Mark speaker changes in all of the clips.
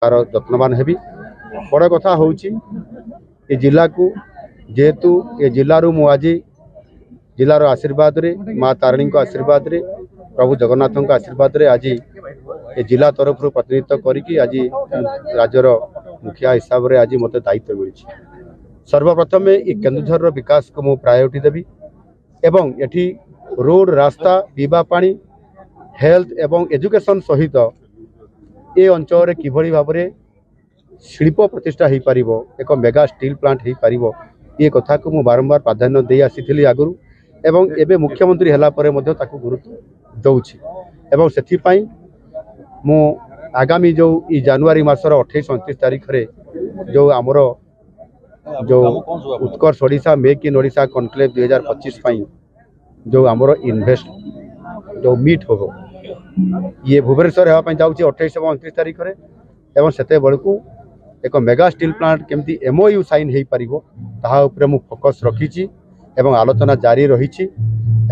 Speaker 1: तार यत्नवान हेबी। बड़ कथा हूँ ये जिला को जेहेतु ये जिलू मु आज जिलार आशीर्वाद रे माँ तारिणी आशीर्वाद रे प्रभु जगन्नाथ आशीर्वाद रे आज ये जिला तरफ प्रतिनिधित्व करी आज राज्यर मुखिया हिसाब से आज मत दायित्व मिली। सर्वप्रथम ये केन्दुझर विकास को मु प्रायोरिटी देवी एवं एठी रोड रास्ता पीवा पानी हेल्थ एवं एजुकेशन सहित ये अंचल किभली भाव में शिल्प प्रतिष्ठा हो पार एक मेगा स्टील प्लांट हो पार ये कथा को मुझे बारंबार प्राधान्य दे आसी आगु एवं एबे मुख्यमंत्री हला परे मध्य ताकू गुरुत्व दौछि एवं सेथिपाई मु आगामी जो ई जनवरी मासर 28-29 तारीख रे जो आमर जो Utkarsh Odisha make in Odisha conclave 2025 पाई जो आमर इन्वेस्ट जो मीट हो ये भुवनेश्वर होगापी जाऊँगी 28 और 29 तारीख रे एवं सेते बेलू एक मेगा स्टील प्लांट केमती MOU साइन हो पार ताहा उपरे मु फोकस रखी एवं आलोचना जारी रही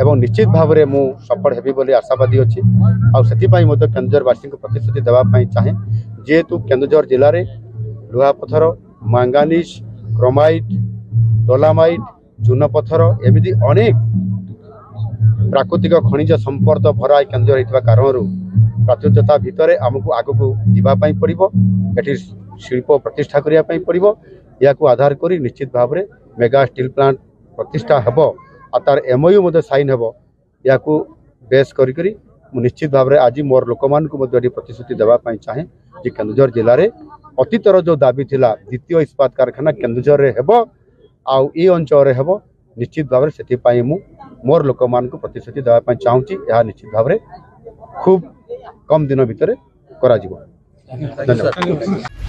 Speaker 1: एवं निश्चित भाव में मु सफल हेबी बोली आशावादी अच्छी आउ केन्दुझरवासी को प्रतिश्रुति देवाई चाहे जेहेतु केन्दुझर जिले में लुहापथर मांगानीज क्रोमाइट डोलामाइट चूनपथर एमती अनेक प्राकृतिक खनिज संपद भरा केन्दुझर होता कारण प्राचुर्यता भितर आमको आग को जावाई पड़ो ये शिल्प प्रतिष्ठा करने पड़ो या आधार कर निश्चित भाव में मेगा स्टील प्लांट प्रतिष्ठा हेब आ तार MOU साइन हेब या बेस करी निश्चित भाव में आज मोर लोक मान प्रतिश्रुति देवाई चाहे कि केन्दुझर जिले में अतीतर जो दाबी थिला द्वितीय इस्पात कारखाना केन्दुझर हेब आउ ई अंचल हेब निश्चित भाव में से मोर लोक मान प्रतिश्रुति देवाई चाहूँगी यह निश्चित भाव में खूब कम दिन भितर करा। धन्यवाद।